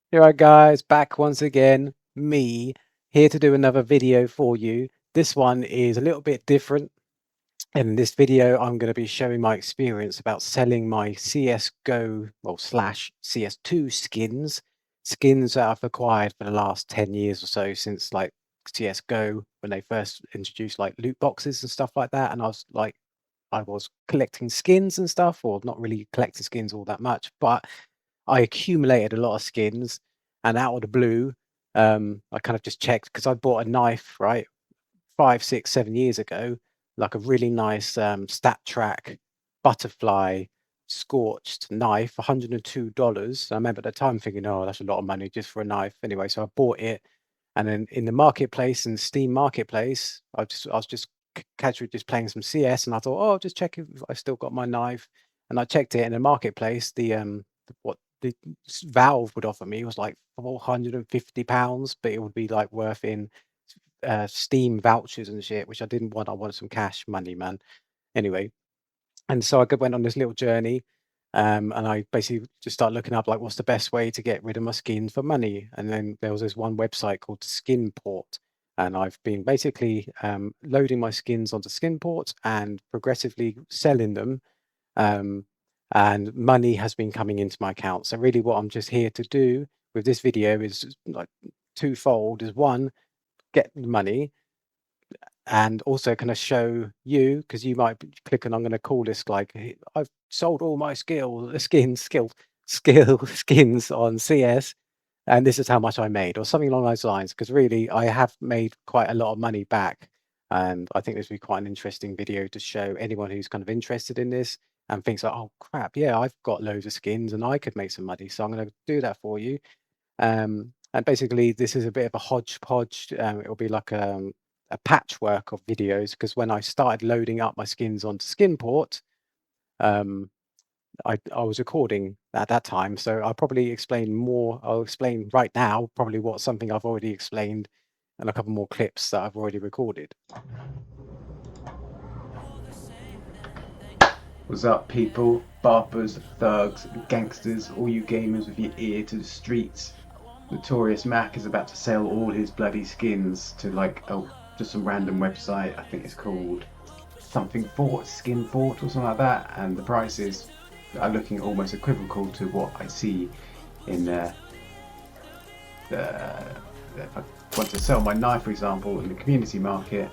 Here I guys, back once again, me, here to do another video for you. This one is a little bit different. In this video, I'm going to be showing my experience about selling my CSGO, well, slash CS2 skins that I've acquired for the last 10 years or so since like CSGO, when they first introduced like loot boxes and stuff like that. And I was collecting skins and stuff, or not really collecting skins all that much, but I accumulated a lot of skins, and out of the blue, I kind of just checked because I bought a knife, right, 5, 6, 7 years ago, like a really nice stat track butterfly scorched knife, $102. I remember at the time thinking, oh, that's a lot of money just for a knife. Anyway, so I bought it, and then in the marketplace, in Steam Marketplace, I was just casually just playing some CS, and I thought, oh, I'll just check if I still got my knife, and I checked it in the marketplace. What the Valve would offer me was like £450, but it would be like worth in Steam vouchers and shit, which I didn't want. I wanted some cash money, man. Anyway, and so went on this little journey, and I basically just started looking up like what's the best way to get rid of my skins for money. And then there was this one website called Skinport, and I've been basically loading my skins onto Skinport and progressively selling them. Um, and money has been coming into my account. So really, what I'm just here to do with this video is like twofold: is one, get the money, and also kind of show you, because you might be clicking, I'm going to call this like I've sold all my skill skins on CS, and this is how much I made, or something along those lines, because really I have made quite a lot of money back. And I think this would be quite an interesting video to show anyone who's kind of interested in this and thinks like, oh crap, yeah, I've got loads of skins and I could make some money, so I'm going to do that for you. And basically, this is a bit of a hodgepodge. It'll be like a patchwork of videos, because when I started loading up my skins onto Skinport, um, I was recording at that time, so I'll probably explain more. I'll explain right now probably what something I've already explained, and a couple more clips that I've already recorded. What's up, people? Barbers, thugs, gangsters, all you gamers with your ear to the streets. Notorious Mac is about to sell all his bloody skins to just some random website. I think it's called something Fort, Skin Fort, or something like that. And the prices are looking almost equivocal to what I see in if I want to sell my knife, for example, in the community market.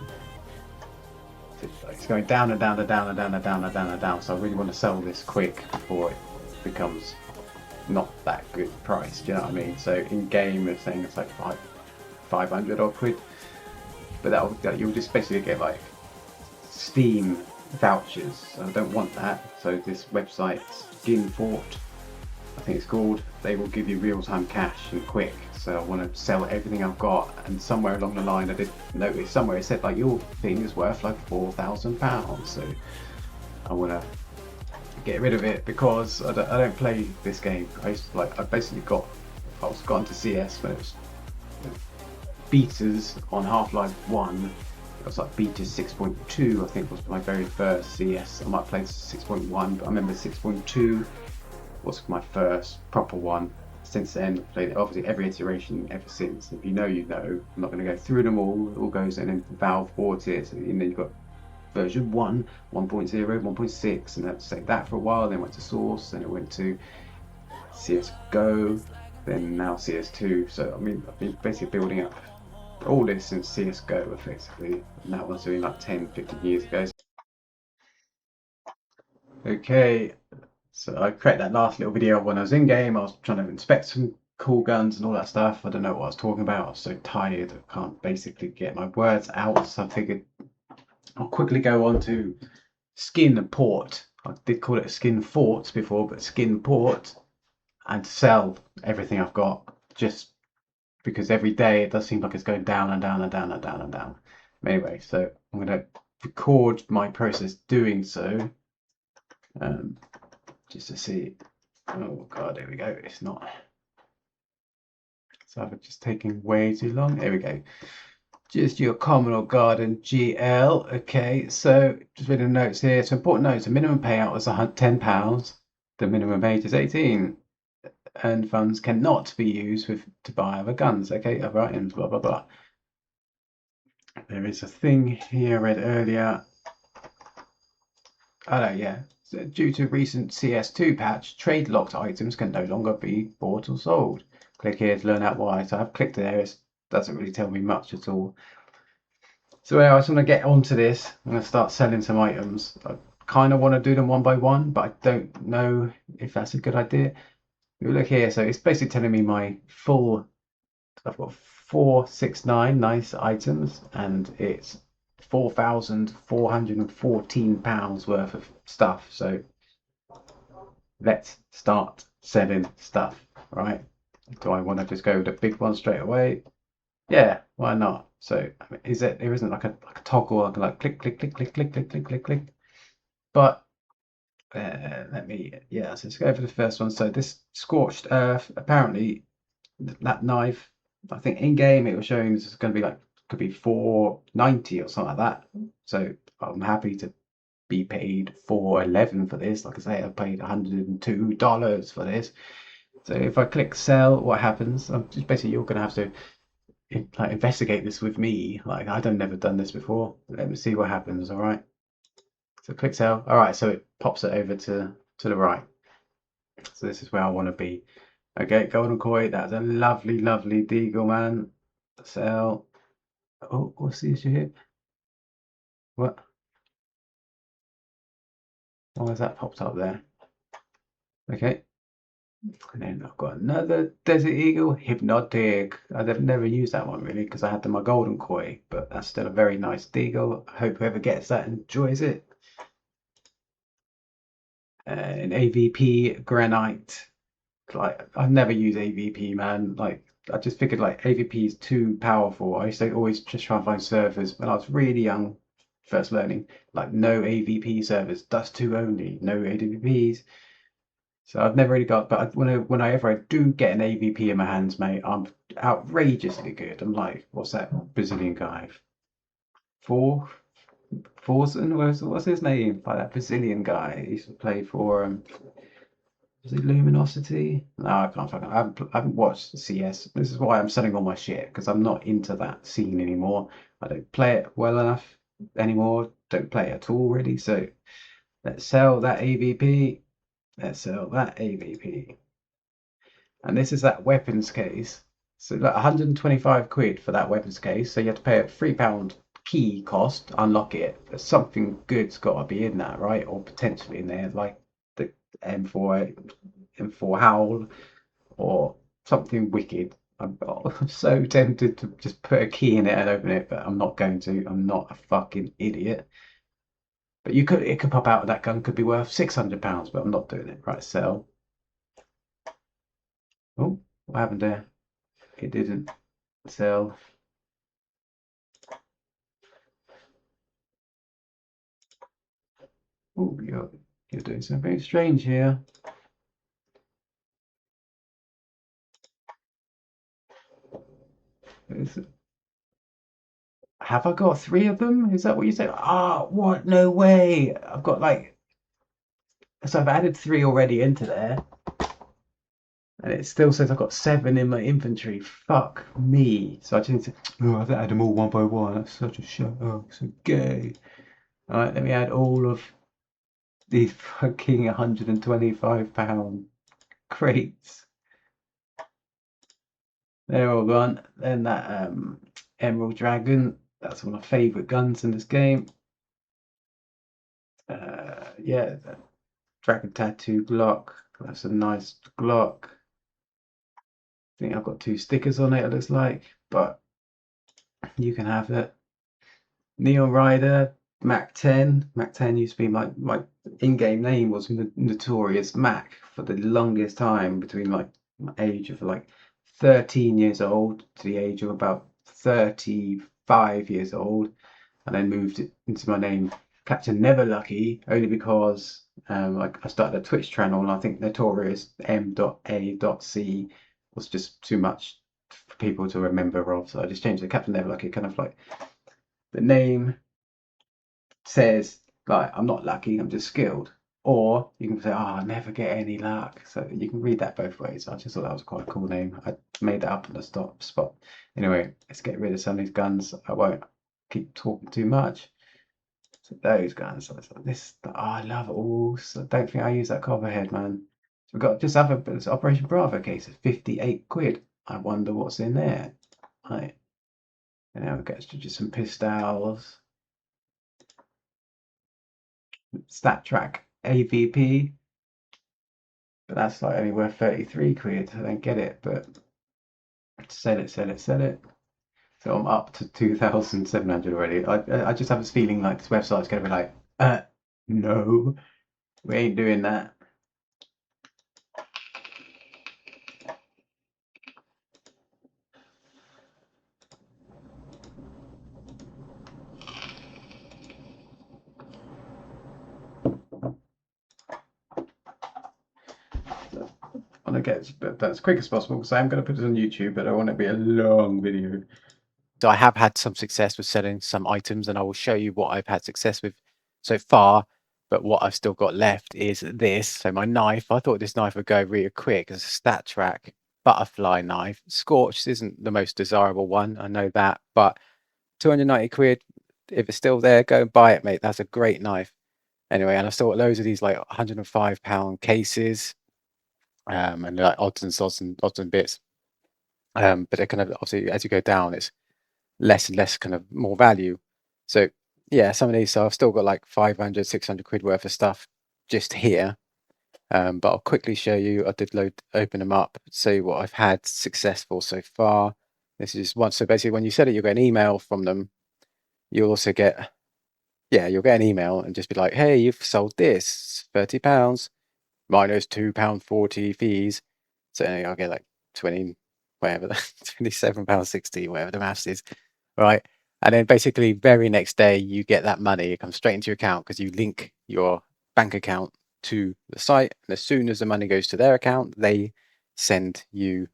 It's going down and down and down and down and down and down and down. So I really want to sell this quick before it becomes not that good price. Do you know what I mean? So in game, they're saying it's like 500 odd quid, but you'll just basically get like Steam vouchers. So I don't want that. So this website, Skinfort, I think it's called, they will give you real-time cash and quick. So I want to sell everything I've got, and somewhere along the line I did notice somewhere it said like your thing is worth like £4,000. So I want to get rid of it because I don't play this game. I was got into CS when it was betas on Half-Life 1. It was like beta 6.2, I think, was my very first CS. I might play 6.1, but I remember 6.2 was my first proper one. Since then, I've played obviously every iteration ever since. If you know, you know. I'm not going to go through them all. It all goes in, and Valve bought it. So, and then you've got version 1, 1.0, 1.6, and that's that for a while. Then went to Source, then it went to CSGO, then now CS2. So I mean, I've been basically building up all this since CSGO effectively. And that was doing like 10, 15 years ago. Okay, so I created that last little video when I was in game. I was trying to inspect some cool guns and all that stuff. I don't know what I was talking about. I was so tired. I can't basically get my words out. So I figured I'll quickly go on to Skin Port. I did call it a Skin Fort before, but Skin Port, and sell everything I've got, just because every day it does seem like it's going down and down and down and down and down. Anyway, so I'm going to record my process doing so, um, just to see. Oh god, there we go. It's not. So I've just taken way too long. There we go. Just your Commodore Garden GL. Okay, so just reading the notes here. So important notes: the minimum payout was £10. The minimum age is 18. earned funds cannot be used to buy other guns, okay, other items, blah blah blah. There is a thing here I read earlier. Oh no, yeah. So due to recent CS2 patch, trade locked items can no longer be bought or sold. Click here to learn out why. So I've clicked there. It doesn't really tell me much at all. So anyway, I just want to get onto this. I'm going to start selling some items. I kind of want to do them one by one, but I don't know if that's a good idea. You look here, so it's basically telling me my full. I've got 469 nice items, and it's £4,414 worth of stuff. So let's start selling stuff, right? Do I want to just go with the big one straight away? Yeah, why not? So I mean, there isn't like a toggle I can like click click click click click click click click click. But so let's go for the first one. So this scorched earth, apparently that knife, I think in game it was showing this is going to be like could be 490 or something like that. So I'm happy to be paid 411 for this. Like I say, I paid $102 for this. So if I click sell, what happens? Just basically you're going to have to like investigate this with me. Like I don't never done this before. Let me see what happens. All right. So click sell. All right. So it pops it over to the right. So this is where I want to be. Okay, golden koi. That's a lovely, lovely deagle, man. Sell. Oh, what's the issue here? What? Why has that popped up there? Okay. And then I've got another desert eagle, hypnotic. I've never used that one really because I had my golden koi, but that's still a very nice deagle. I hope whoever gets that enjoys it. An AVP granite. Like I've never used AVP, man. Like I just figured like AVP is too powerful. I used to always just try and find servers when I was really young, first learning, like no AVP servers, Dust 2 only, no AVPs. So I've never really got, but whenever I do get an AVP in my hands, mate, I'm outrageously good. I'm like, what's that Brazilian guy? For Forsen? What's his name? Like that Brazilian guy. He used to play for is it Luminosity? No, I can't fucking. I haven't watched CS. This is why I'm selling all my shit because I'm not into that scene anymore. I don't play it well enough anymore. Don't play it at all really. So let's sell that AVP. Let's sell that AVP. And this is that weapons case. So like 125 quid for that weapons case. So you have to pay a £3 key cost to unlock it. But something good's got to be in that, right? Or potentially in there, like the M4 Howl or something wicked. I'm so tempted to just put a key in it and open it, but I'm not going to. I'm not a fucking idiot. But it could pop out. That gun could be worth £600, but I'm not doing it. Right, sell. Oh, what happened there? It didn't sell. Oh, you're doing something very strange here. Have I got 3 of them? Is that what you said? Ah, what? No way. I've got like, so I've added 3 already into there. And it still says I've got 7 in my inventory. Fuck me. So I just need to, oh, I have to add them all one by one. That's such a show. Oh, so gay. All right, let me add all of these fucking £125 crates. They're all gone. Then that Emerald Dragon. That's one of my favourite guns in this game. Yeah, the Dragon Tattoo Glock. That's a nice Glock. I think I've got 2 stickers on it, it looks like, but you can have it. Neon Rider, Mac 10. Mac 10 used to be my in-game name was Notorious Mac for the longest time between like my age of like 13 years old to the age of about 35 years old, and then moved it into my name Captain Never Lucky only because I started a Twitch channel and I think Notorious M.A.C was just too much for people to remember of, so I just changed it to Captain Never Lucky. Kind of like the name says, like I'm not lucky, I'm just skilled. Or you can say, "Oh, I never get any luck." So you can read that both ways. I just thought that was quite a cool name. I made that up on the spot. Anyway, let's get rid of some of these guns. I won't keep talking too much. So those guns. So this. Oh, I love all. So I don't think I use that copperhead, man. So we've got just other it's Operation Bravo case of 58 quid. I wonder what's in there. Right. And now we get just some pistols. Stat track AVP. But that's like only worth 33 quid. I don't get it, but sell it, sell it, sell it. So I'm up to 2,700 already. I just have this feeling like this website's going to be like, no, we ain't doing that. So I want to get that as quick as possible because I am going to put it on YouTube, but I want it to be a long video. So I have had some success with selling some items, and I will show you what I've had success with so far. But what I've still got left is this. So my knife, I thought this knife would go really quick as a stat track butterfly knife. Scorched isn't the most desirable one, I know that, but 290 quid, if it's still there, go and buy it, mate. That's a great knife. Anyway, and I've still got loads of these like £105 cases, and like odds and bits. But they're kind of obviously as you go down, it's less and less kind of more value. So yeah, some of these, so I've still got like 500, 600 quid worth of stuff just here. But I'll quickly show you. I did open them up, see what I've had successful so far. This is one. So basically, when you set it, you'll get an email from them. You'll also get, yeah, you'll get an email and just be like, hey, you've sold this, £30 minus £2.40 fees. So I'll get like 20, whatever, £27.60, whatever the maths is, right? And then basically, very next day, you get that money. It comes straight into your account because you link your bank account to the site. And as soon as the money goes to their account, they send you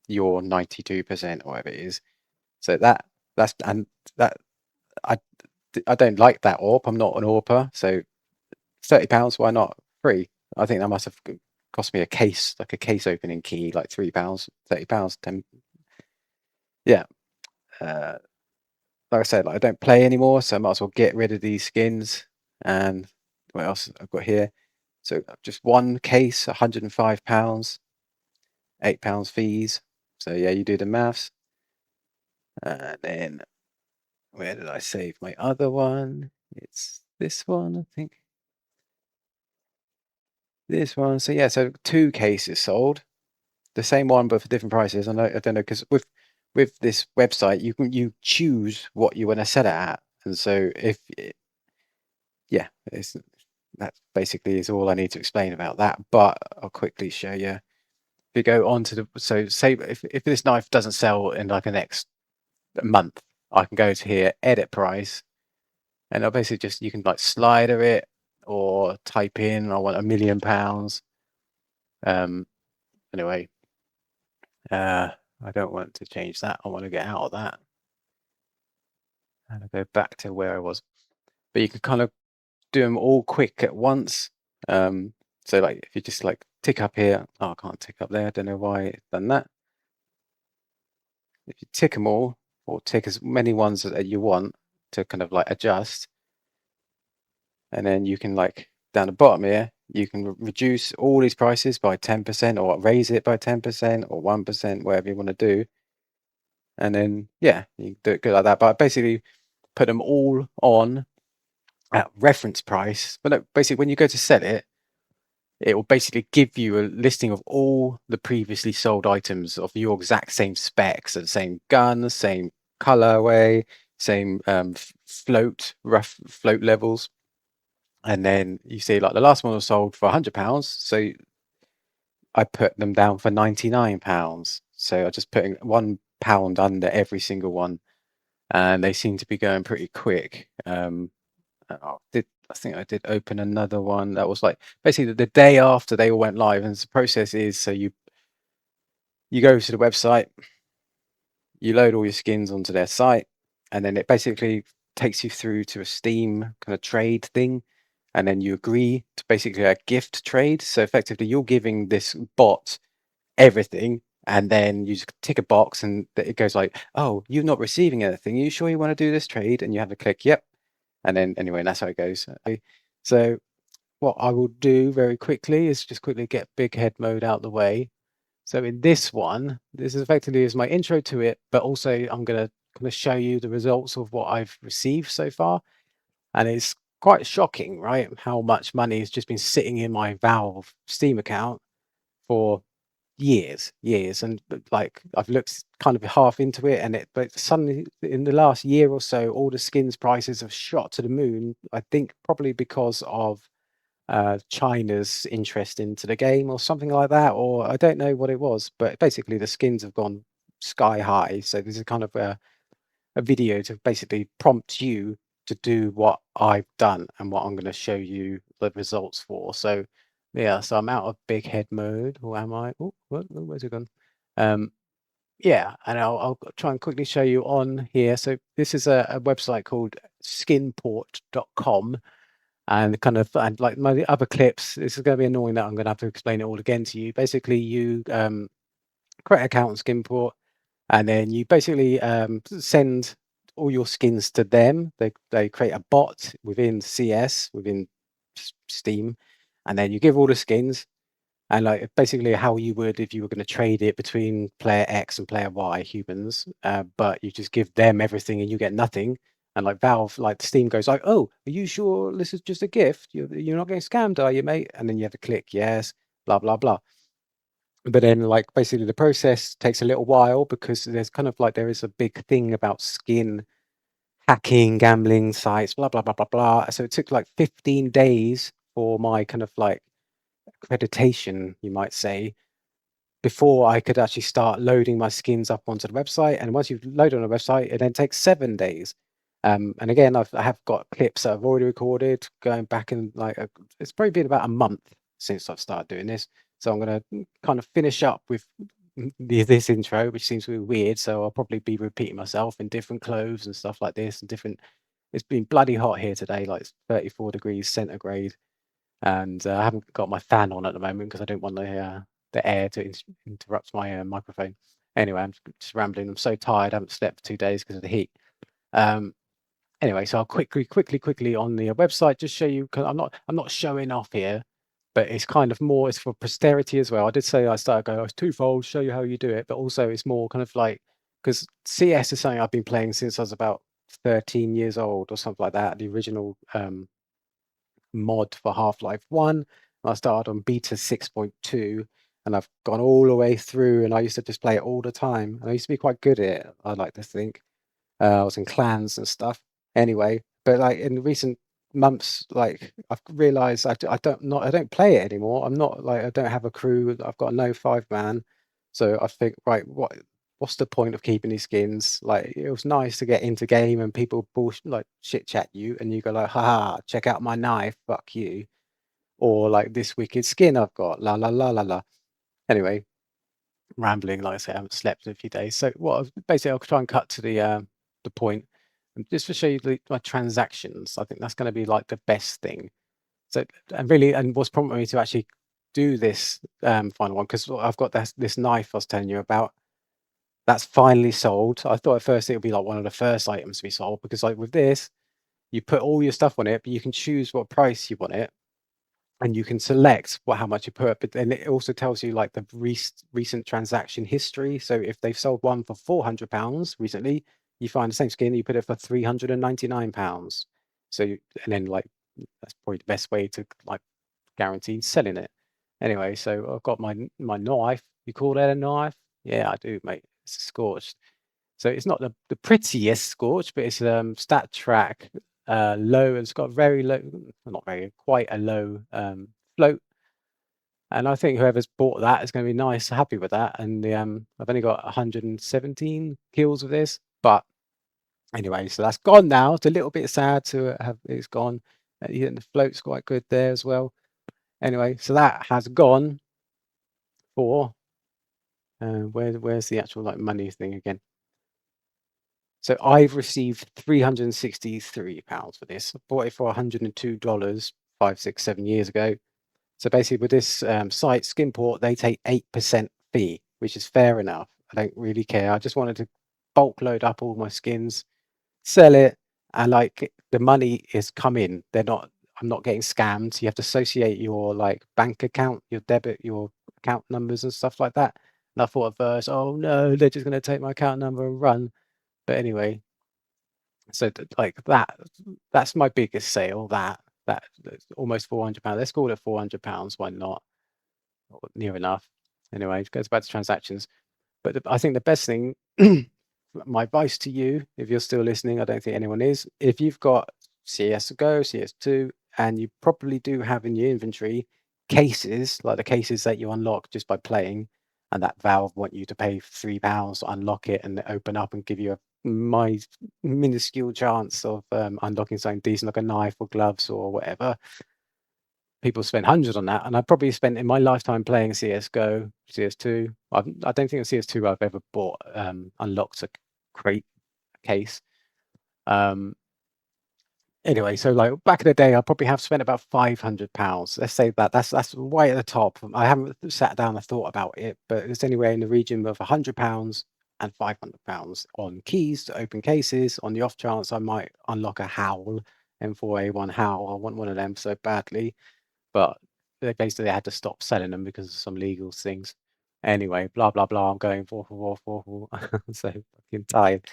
your 92% or whatever it is. So that's and that I I don't like that AWP. I'm not an AWPer, so £30, why not? Free. I think that must have cost me a case, like a case opening key, like £3, £30, 10. Yeah. Like I said, like I don't play anymore, so I might as well get rid of these skins. And what else I've got here? So just one case, £105, £8 fees. So yeah, you do the maths. And then where did I save my other one? It's this one, I think. This one. So yeah, so 2 cases sold. The same one but for different prices. I don't know, because with this website you choose what you want to sell it at. And so yeah, that basically is all I need to explain about that. But I'll quickly show you. If you go on to the, so say if this knife doesn't sell in like the next month, I can go to here, edit price, and I'll basically just, you can like slider it or type in, I want £1,000,000. Anyway, I don't want to change that. I want to get out of that. And I'll go back to where I was. But you can kind of do them all quick at once. So like if you just like tick up here, oh, I can't tick up there. I don't know why it's done that. If you tick them all, or tick as many ones as you want to kind of like adjust, and then you can like down the bottom here, you can reduce all these prices by 10% or raise it by 10% or 1%, whatever you want to do. And then yeah, you can do it good like that. But basically put them all on at reference price. But no, basically when you go to sell it, it will basically give you a listing of all the previously sold items of your exact same specs, the same gun, same colorway, same rough float levels. And then you see like the last one was sold for £100. So I put them down for £99. So I just putting £1 under every single one. And they seem to be going pretty quick. I think I did open another one that was like basically the day after they all went live. And the process is, so you go to the website, you load all your skins onto their site, and then it basically takes you through to a Steam kind of trade thing. and then you agree to basically a gift trade. So effectively, you're giving this bot everything, and then you just tick a box, and it goes like, "Oh, you're not receiving anything. Are you sure you want to do this trade?" And you have to click, "Yep," and then anyway, and that's how it goes. So what I will do very quickly is just quickly get big head mode out the way. So in this one, this is effectively is my intro to it, but also I'm going to kind of show you the results of what I've received so far. And it's quite shocking, right? How much money has just been sitting in my Valve Steam account for years. And like I've looked kind of half into it, but suddenly in the last year or so, all the skins prices have shot to the moon. I think probably because of China's interest into the game or something like that, or I don't know what it was, but basically the skins have gone sky high. So this is kind of a video to basically prompt you to do what I've done and what I'm going to show you the results for. So yeah, so I'm out of big head mode, or am I? Oh, where's it gone? Yeah, and I'll try and quickly show you on here. So this is a website called skinport.com. And kind of, and like my other clips, this is going to be annoying that I'm going to have to explain it all again to you. Basically, you create an account on Skinport, and then you basically send all your skins to them. They create a bot within CS, within Steam, and then you give all the skins, and like basically how you would if you were going to trade it between player X and player Y humans, but you just give them everything and you get nothing. And like Valve, like Steam goes like, "Oh, are you sure this is just a gift? You're not getting scammed, are you, mate?" And then you have to click yes, blah blah blah. But then like basically the process takes a little while because there's kind of like there is a big thing about skin hacking, gambling sites, blah blah blah blah blah. So it took like 15 days for my kind of like accreditation, you might say, before I could actually start loading my skins up onto the website. And once you've loaded on the website, it then takes 7 days. And again, I have got clips that I've already recorded going back in like, it's probably been about a month since I've started doing this. So I'm going to kind of finish up with this intro, which seems really weird. So I'll probably be repeating myself in different clothes and stuff like this and different, it's been bloody hot here today, like it's 34 degrees centigrade. And I haven't got my fan on at the moment because I don't want the air to interrupt my microphone. Anyway, I'm just rambling. I'm so tired. I haven't slept for 2 days because of the heat. Um, anyway, so I'll quickly on the website just show you. Cause I'm not showing off here, but it's kind of more. It's for posterity as well. I did say I started going. Oh, it's twofold. Show you how you do it, but also it's more kind of like because CS is something I've been playing since I was about 13 years old or something like that. The original mod for Half-Life 1. I started on beta 6.2 and I've gone all the way through, and I used to just play it all the time. And I used to be quite good at it, I like to think. I was in clans and stuff. Anyway, but like in recent months, like I've realized I don't play it anymore. I'm not like I don't have a crew. I've got no 5-man. So I think, right, what's the point of keeping these skins? Like it was nice to get into game and people like shit chat you and you go like, haha, check out my knife, fuck you. Or like this wicked skin I've got, la la la la la. Anyway, rambling, like I say, I haven't slept in a few days. So basically I'll try and cut to the point. And just to show you my transactions, I think that's going to be like the best thing. So and really, and what's prompted me to actually do this final one, because I've got this knife I was telling you about. That's finally sold. I thought at first it would be like one of the first items to be sold, because like with this, you put all your stuff on it, but you can choose what price you want it, and you can select how much you put. But then it also tells you like the recent transaction history. So if they've sold one for £400 recently, you find the same skin, you put it for £399. So and then like that's probably the best way to like guarantee selling it. Anyway, so I've got my knife. You call that a knife? Yeah, I do, mate. It's scorched. So it's not the prettiest scorch, but it's stat track low. It's got very low, not very, quite a low float. And I think whoever's bought that is going to be nice, happy with that. And I've only got 117 kills with this, but anyway, so that's gone now. It's a little bit sad to have it's gone. Yeah, the float's quite good there as well. Anyway, so that has gone for where's the actual like money thing again? So I've received £363 for this. I bought it for $102 5, 6, 7 years ago. So basically with this site, Skinport, they take 8% fee, which is fair enough. I don't really care. I just wanted to bulk load up all my skins, sell it, and like the money is coming. I'm not getting scammed. You have to associate your like bank account, your debit, your account numbers and stuff like that. And I thought at first, oh no, they're just going to take my account number and run. But anyway, so like that's my biggest sale. That's almost £400. Let's call it £400. Why not? Near enough. Anyway, it goes back to transactions. But I think the best thing, my advice to you, if you're still listening, I don't think anyone is, if you've got CSGO, CS2, and you probably do have in your inventory cases, like the cases that you unlock just by playing, and that Valve want you to pay £3 to unlock it and open up and give you my minuscule chance of unlocking something decent like a knife or gloves or whatever. People spend hundreds on that, and I probably spent in my lifetime playing CSGO, CS2. I don't think in CS2 I've ever bought unlocked a crate case. Anyway, so like back in the day, I probably have spent about £500. Let's say that's way at the top. I haven't sat down and thought about it, but it's anywhere in the region of £100 and £500 on keys to open cases. On the off chance I might unlock a Howl, M4A1 Howl. I want one of them so badly. But they basically had to stop selling them because of some legal things. Anyway, blah blah blah. I'm going for. So fucking tired.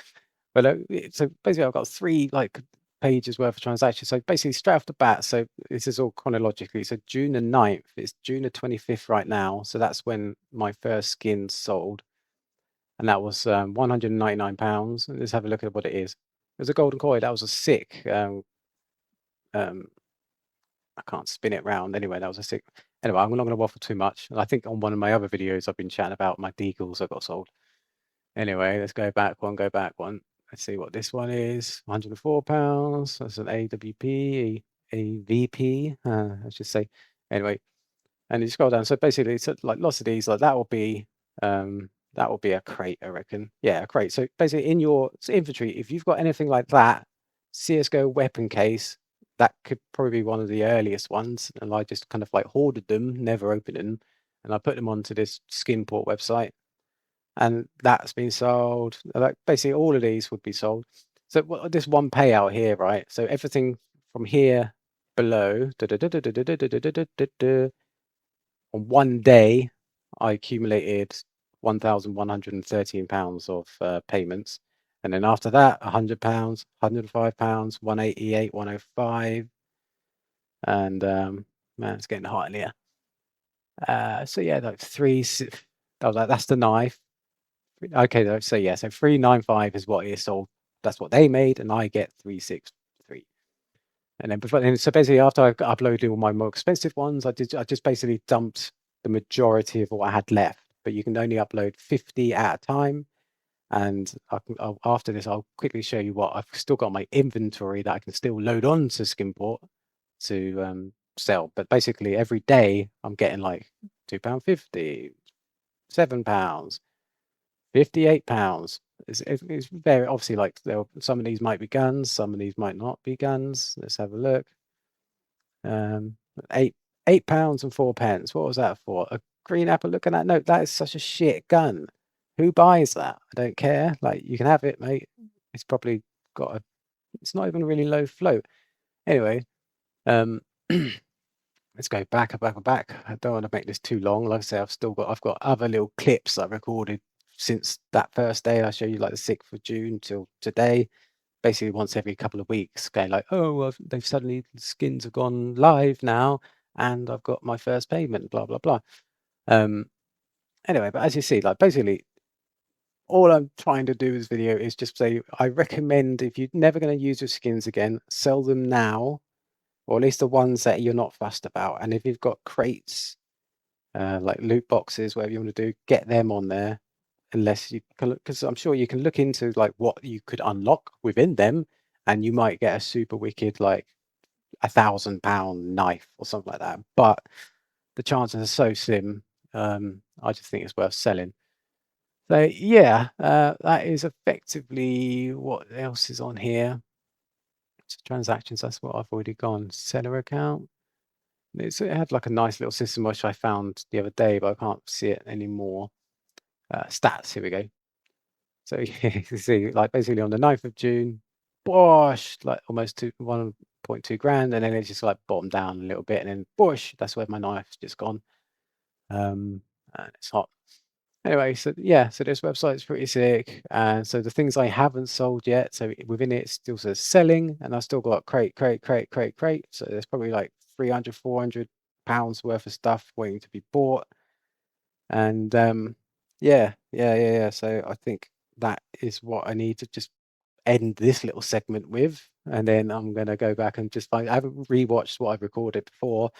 But so basically, I've got 3 like pages worth of transactions. So basically, straight off the bat. So this is all chronologically. So June the 9th. It's June the 25th right now. So that's when my first skin sold, and that was £199. Let's have a look at what it is. There's a golden coin. That was a sick. I can't spin it round. Anyway, that was a sick. Anyway, I'm not going to waffle too much. I think on one of my other videos, I've been chatting about my deagles I got sold. Anyway, let's go back one, go back one. Let's see what this one is. £104. That's an AWP, a VP, I should say. Anyway, and you scroll down. So basically, it's like lots of these, like that will be a crate, I reckon. Yeah, a crate. So basically, in your inventory, if you've got anything like that, CS:GO weapon case, that could probably be one of the earliest ones. And I just kind of like hoarded them, never opened them, and I put them onto this Skinport website, and that's been sold. Like basically, all of these would be sold. So this one payout here, right? So everything from here below, on one day, I accumulated £1,113 of payments. And then after that, £100, £105, 188, 105. And man, it's getting hot in here. So yeah, like that's the knife. Okay, so yeah, so 395 is what it is sold. That's what they made, and I get 363. And then so basically after I uploaded all my more expensive ones, I just basically dumped the majority of what I had left. But you can only upload 50 at a time. And after this, I'll quickly show you what I've still got my inventory that I can still load on to Skinport to sell. But basically every day I'm getting like £2.50, £7, £58. It's very obviously like some of these might be guns, some of these might not be guns. Let's have a look. £8 and 4 pence. What was that for? A green apple? Look at that note. That is such a shit gun. Who buys that? I don't care. Like you can have it, mate. It's probably got a. It's not even really low float. Anyway, let's go back. I don't want to make this too long. Like I say, I've got other little clips I recorded since that first day. I show you like the 6th of June till today. Basically once every couple of weeks, going like, oh, well, they've suddenly skins have gone live now, and I've got my first payment, blah blah blah. Anyway, but as you see, like basically, all I'm trying to do in this video is just say I recommend if you're never going to use your skins again, sell them now, or at least the ones that you're not fussed about. And if you've got crates, like loot boxes, whatever you want to do, get them on there. Unless you can, because I'm sure you can look into like what you could unlock within them, and you might get a super wicked like £1,000 knife or something like that. But the chances are so slim. I just think it's worth selling. So yeah, that is effectively what else is on here. Transactions. That's what I've already gone. Seller account. It had like a nice little system which I found the other day, but I can't see it anymore. Stats, here we go. So you can see, like, basically on the 9th of June, bosh, like almost 1.2 grand, and then it's just like bottomed down a little bit, and then bosh, that's where my knife's just gone. And it's hot. Anyway, so yeah, so this website's pretty sick. And so the things I haven't sold yet, so within it still says selling, and I've still got crate. So there's probably like 300, 400 pounds worth of stuff waiting to be bought. And yeah. So I think that is what I need to just end this little segment with. And then I'm gonna go back and just find, I haven't rewatched what I've recorded before,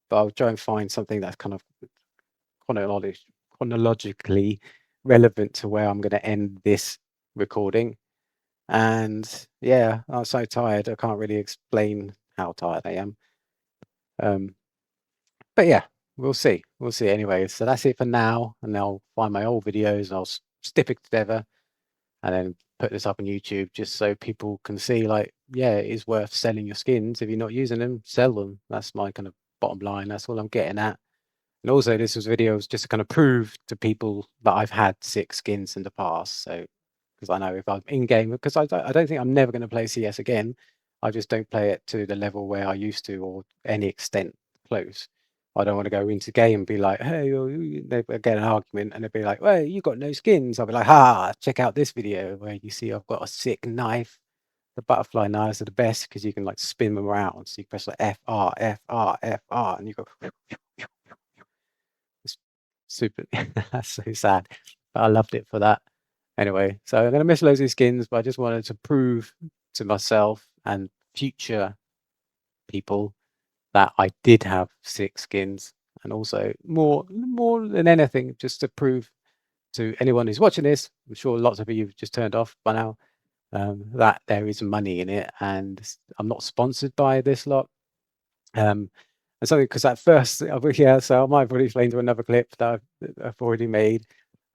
but I'll try and find something that's kind of chronologically relevant to where I'm going to end this recording. And yeah, I'm so tired. I can't really explain how tired I am. But yeah, we'll see. We'll see anyway. So that's it for now. And I'll find my old videos and I'll snip it together and then put this up on YouTube just so people can see, like, yeah, it is worth selling your skins. If you're not using them, sell them. That's my kind of bottom line. That's all I'm getting at. And also, this was videos just to kind of prove to people that I've had 6 skins in the past. So, because I know if I'm in game, because I don't think I'm never going to play CS again. I just don't play it to the level where I used to, or any extent close. I don't want to go into game and be like, hey, they get an argument and they'd be like, well, you got no skins. I'll be like, check out this video where you see I've got a sick knife. The butterfly knives are the best because you can like spin them around. So you press like FR, FR, FR, and you go. It's super. That's so sad, but I loved it for that. Anyway, so I'm gonna miss loads of skins, but I just wanted to prove to myself and future people that I did have 6 skins, and also more than anything, just to prove to anyone who's watching this, I'm sure lots of you have just turned off by now, that there is money in it, and I'm not sponsored by this lot. And something, because at first, yeah, so I might probably explain to another clip that I've already made.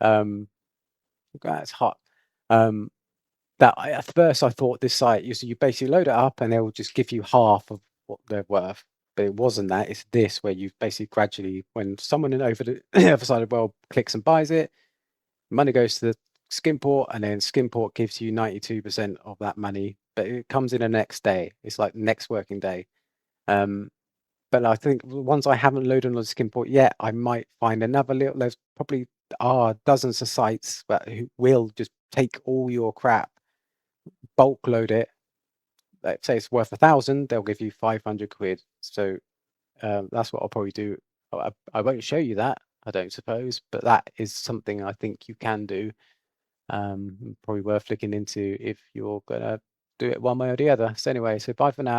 It's hot. At first I thought this site, you basically load it up and they'll just give you half of what they're worth. But it wasn't that. It's this, where you basically gradually, when someone over the other side of the world clicks and buys it, money goes to the skin port, and then skin port gives you 92% of that money. But it comes in the next day. It's like next working day. But I think once I haven't loaded on the skin port yet, I might find another little. There's probably dozens of sites who will just take all your crap, bulk load it. Let's say it's worth 1,000, they'll give you 500 quid. So that's what I'll probably do. I won't show you that, I don't suppose, but that is something I think you can do. Probably worth looking into if you're gonna do it one way or the other. So anyway, so bye for now.